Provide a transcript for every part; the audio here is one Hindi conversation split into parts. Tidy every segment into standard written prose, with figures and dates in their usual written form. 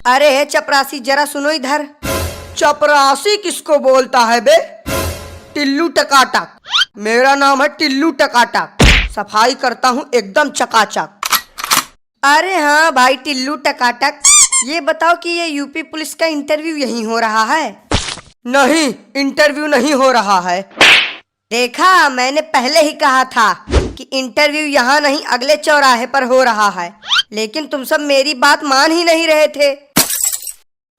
अरे चपरासी जरा सुनो इधर। चपरासी किसको बोलता है बे? टिल्लू टकाटक। मेरा नाम है टिल्लू टकाटक। सफाई करता हूँ एकदम चकाचक। अरे हाँ भाई टिल्लू टकाटक, ये बताओ कि ये यूपी पुलिस का इंटरव्यू यहीं हो रहा है? नहीं, इंटरव्यू नहीं हो रहा है। देखा, मैंने पहले ही कहा था कि इंटरव्यू यहाँ नहीं अगले चौराहे पर हो रहा है, लेकिन तुम सब मेरी बात मान ही नहीं रहे थे।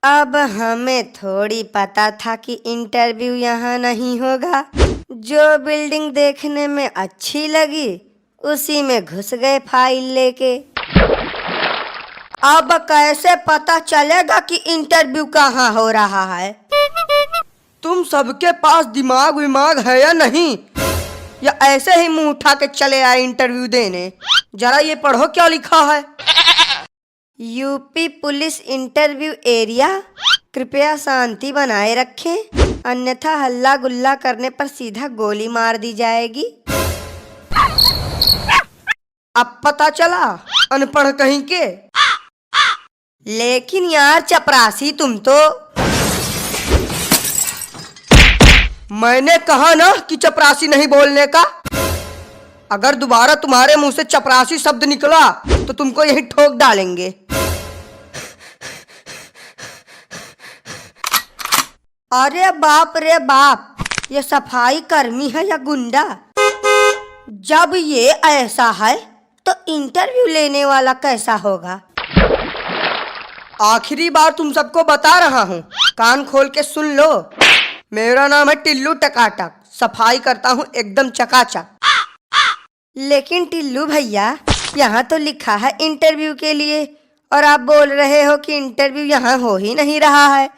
अब हमें थोड़ी पता था कि इंटरव्यू यहाँ नहीं होगा। जो बिल्डिंग देखने में अच्छी लगी उसी में घुस गए फाइल लेके। अब कैसे पता चलेगा कि इंटरव्यू कहाँ हो रहा है? तुम सबके पास दिमाग विमाग है या नहीं, या ऐसे ही मुंह उठा के चले आए इंटरव्यू देने? जरा ये पढ़ो क्या लिखा है। यूपी पुलिस इंटरव्यू एरिया, कृपया शांति बनाए रखें, अन्यथा हल्ला गुल्ला करने पर सीधा गोली मार दी जाएगी। अब पता चला, अनपढ़ कहीं के। लेकिन यार चपरासी तुम तो। मैंने कहा ना कि चपरासी नहीं बोलने का। अगर दोबारा तुम्हारे मुंह से चपरासी शब्द निकला तो तुमको यही ठोक डालेंगे। अरे बाप रे बाप, ये सफाई कर्मी है या गुंडा? जब ये ऐसा है तो इंटरव्यू लेने वाला कैसा होगा? आखिरी बार तुम सबको बता रहा हूँ, कान खोल के सुन लो। मेरा नाम है टिल्लू टकाटक, सफाई करता हूँ एकदम चकाचक। लेकिन टिल्लू भैया, यहाँ तो लिखा है इंटरव्यू के लिए, और आप बोल रहे हो कि इंटरव्यू यहाँ हो ही नहीं रहा है।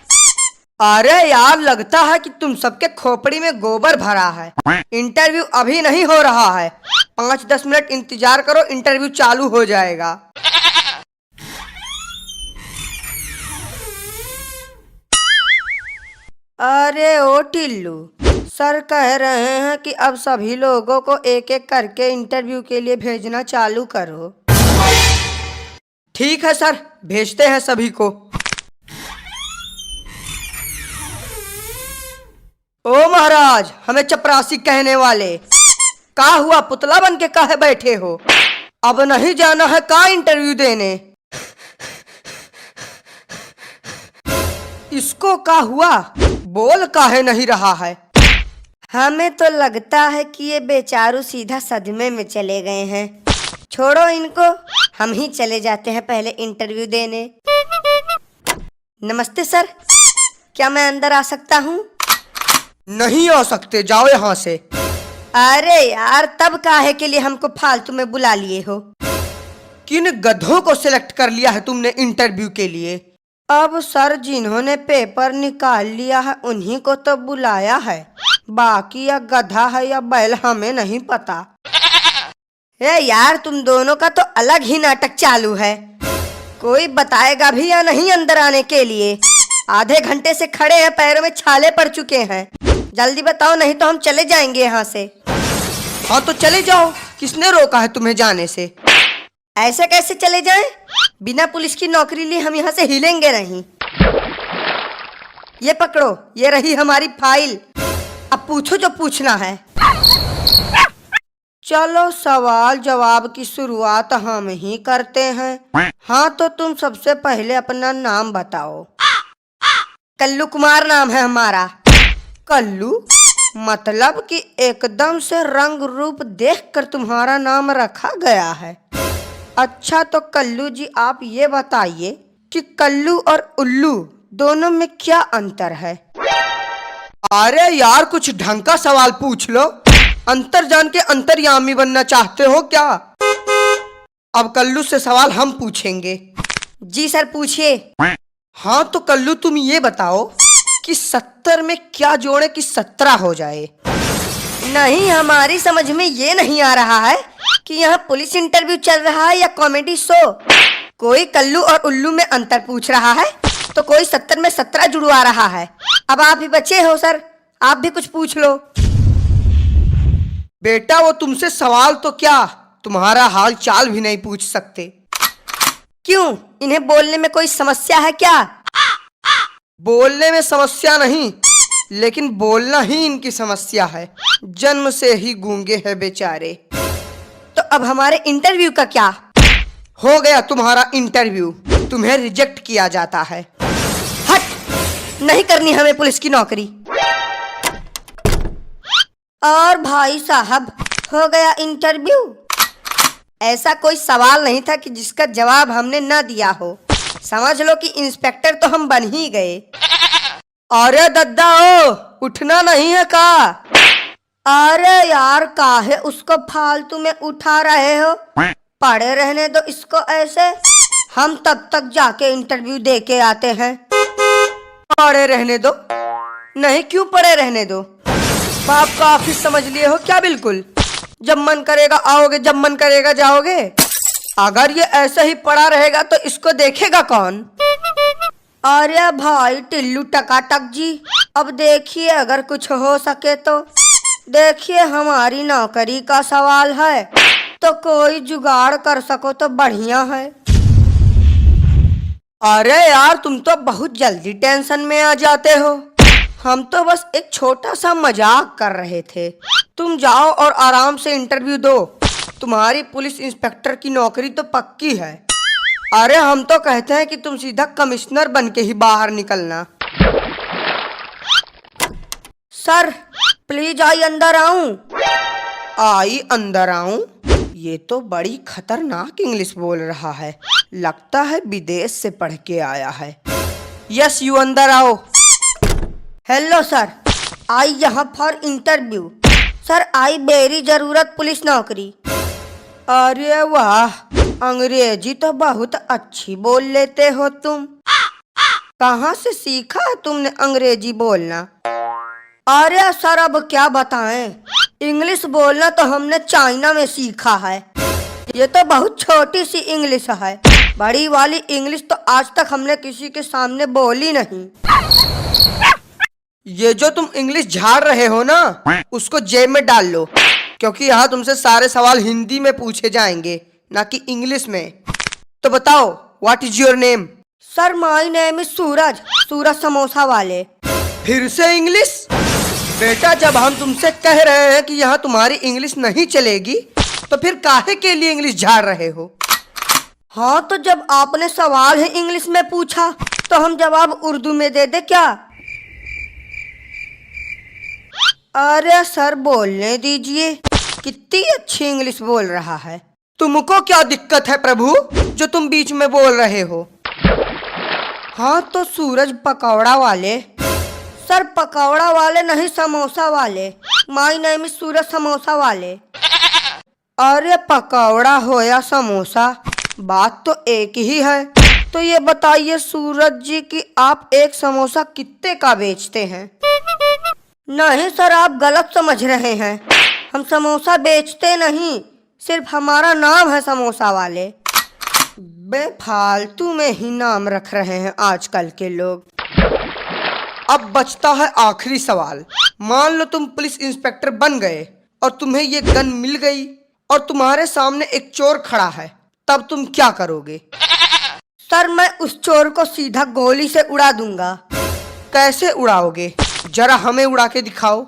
अरे यार, लगता है कि तुम सबके खोपड़ी में गोबर भरा है। इंटरव्यू अभी नहीं हो रहा है, 5-10 मिनट इंतजार करो, इंटरव्यू चालू हो जाएगा। अरे ओ टिल्लू, सर कह रहे हैं कि अब सभी लोगों को एक एक करके इंटरव्यू के लिए भेजना चालू करो। ठीक है सर, भेजते हैं सभी को। ओ महाराज, हमें चपरासी कहने वाले, का हुआ पुतला बन के काहे बैठे हो? अब नहीं जाना है का इंटरव्यू देने? इसको का हुआ, बोल काहे नहीं रहा है? हमें तो लगता है कि ये बेचारू सीधा सदमे में चले गए हैं। छोड़ो इनको, हम ही चले जाते हैं पहले इंटरव्यू देने। नमस्ते सर, क्या मैं अंदर आ सकता हूँ? नहीं आ सकते, जाओ यहाँ से। अरे यार, तब काहे के लिए हमको फालतू में बुला लिए हो? किन गधों को सिलेक्ट कर लिया है तुमने इंटरव्यू के लिए? अब सर, जिन्होंने पेपर निकाल लिया है उन्हीं को तो बुलाया है, बाकी या गधा है या बैल हमें नहीं पता। ए यार, तुम दोनों का तो अलग ही नाटक चालू है। कोई बताएगा भी या नहीं अंदर आने के लिए? आधे घंटे से खड़े हैं, पैरों में छाले पड़ चुके हैं। जल्दी बताओ, नहीं तो हम चले जाएंगे यहाँ से। हाँ तो चले जाओ, किसने रोका है तुम्हें जाने से? ऐसे कैसे चले जाएं? बिना पुलिस की नौकरी लिए हम यहाँ से हिलेंगे नहीं। ये पकड़ो, ये रही हमारी फाइल, अब पूछो जो पूछना है। चलो सवाल जवाब की शुरुआत हम ही करते हैं। हाँ तो तुम सबसे पहले अपना नाम बताओ। कल्लू कुमार नाम है हमारा। कल्लू मतलब कि एकदम से रंग रूप देखकर तुम्हारा नाम रखा गया है। अच्छा तो कल्लू जी, आप ये बताइए कि कल्लू और उल्लू दोनों में क्या अंतर है? अरे यार, कुछ ढंग का सवाल पूछ लो। अंतर जान के अंतर्यामी बनना चाहते हो क्या? अब कल्लू से सवाल हम पूछेंगे। जी सर, पूछिए। हाँ तो कल्लू, तुम ये बताओ कि 70 में क्या जोड़े कि 17 हो जाए? नहीं, हमारी समझ में ये नहीं आ रहा है कि यहाँ पुलिस इंटरव्यू चल रहा है या कॉमेडी शो। कोई कल्लू और उल्लू में अंतर पूछ रहा है तो कोई 70 में 17 जुड़वा रहा है। अब आप ही बचे हो सर, आप भी कुछ पूछ लो। बेटा, वो तुमसे सवाल तो क्या, तुम्हारा हाल चाल भी नहीं पूछ सकते। क्यों, इन्हें बोलने में कोई समस्या है क्या? बोलने में समस्या नहीं, लेकिन बोलना ही इनकी समस्या है। जन्म से ही गूंगे हैं बेचारे। तो अब हमारे इंटरव्यू का क्या? हो गया तुम्हारा इंटरव्यू, तुम्हें रिजेक्ट किया जाता है। हट, नहीं करनी हमें पुलिस की नौकरी। और भाई साहब, हो गया इंटरव्यू। ऐसा कोई सवाल नहीं था कि जिसका जवाब हमने न दिया हो। समझ लो कि इंस्पेक्टर तो हम बन ही गए। अरे दद्दा ओ, उठना नहीं है का? अरे यार, काहे उसको फालतू में उठा रहे हो? पड़े रहने दो इसको ऐसे, हम तब तक जाके इंटरव्यू दे के आते हैं। पड़े रहने दो? नहीं, क्यों पड़े रहने दो? बाप का ऑफिस समझ लिए हो क्या? बिल्कुल, जब मन करेगा आओगे, जब मन करेगा जाओगे। अगर ये ऐसा ही पड़ा रहेगा तो इसको देखेगा कौन? अरे भाई टिल्लू टकाटक जी, अब देखिए अगर कुछ हो सके तो। देखिए, हमारी नौकरी का सवाल है, तो कोई जुगाड़ कर सको तो बढ़िया है। अरे यार, तुम तो बहुत जल्दी टेंशन में आ जाते हो। हम तो बस एक छोटा सा मजाक कर रहे थे। तुम जाओ और आराम से इंटरव्यू दो। तुम्हारी पुलिस इंस्पेक्टर की नौकरी तो पक्की है। अरे हम तो कहते हैं कि तुम सीधा कमिश्नर बन के ही बाहर निकलना। सर प्लीज आई अंदर आऊं? आई अंदर आऊं? ये तो बड़ी खतरनाक इंग्लिश बोल रहा है। लगता है विदेश से पढ़ के आया है। यस, यू अंदर आओ। हेलो सर, आई यहाँ for interview. Sir I very जरूरत पुलिस नौकरी। अरे वाह, अंग्रेजी तो बहुत अच्छी बोल लेते हो तुम। कहाँ से सीखा है तुमने अंग्रेजी बोलना? अरे सर अब क्या बताएं, इंग्लिश बोलना तो हमने चाइना में सीखा है। ये तो बहुत छोटी सी इंग्लिश है, बड़ी वाली इंग्लिश तो आज तक हमने किसी के सामने बोली नहीं। ये जो तुम इंग्लिश झाड़ रहे हो ना, उसको जेब में डाल लो, क्योंकि यहाँ तुमसे सारे सवाल हिंदी में पूछे जाएंगे, ना कि इंग्लिश में। तो बताओ, what is your name? Sir my name is Suraj, Suraj samosa वाले। फिर से इंग्लिश? बेटा, जब हम तुमसे कह रहे हैं कि यहाँ तुम्हारी इंग्लिश नहीं चलेगी, तो फिर काहे के लिए इंग्लिश झाड़ रहे हो? हाँ तो जब आपने सवाल ही इंग्लिश में पूछा तो हम जवाब उर्दू में दे दे क्या? अरे सर बोलने दीजिए, कितनी अच्छी इंग्लिश बोल रहा है। तुमको क्या दिक्कत है प्रभु, जो तुम बीच में बोल रहे हो? हाँ तो सूरज पकौड़ा वाले। सर पकौड़ा वाले नहीं, समोसा वाले। माय नेम इज सूरज समोसा वाले। अरे पकौड़ा हो या समोसा, बात तो एक ही है। तो ये बताइए सूरज जी कि आप एक समोसा कितने का बेचते हैं? नहीं सर, आप गलत समझ रहे हैं। हम समोसा बेचते नहीं, सिर्फ हमारा नाम है समोसा वाले। बेफालतू में ही नाम रख रहे हैं आजकल के लोग। अब बचता है आखिरी सवाल। मान लो तुम पुलिस इंस्पेक्टर बन गए और तुम्हें ये गन मिल गई और तुम्हारे सामने एक चोर खड़ा है, तब तुम क्या करोगे? सर मैं उस चोर को सीधा गोली से उड़ा दूंगा। कैसे उड़ाओगे? जरा हमें उड़ा के दिखाओ।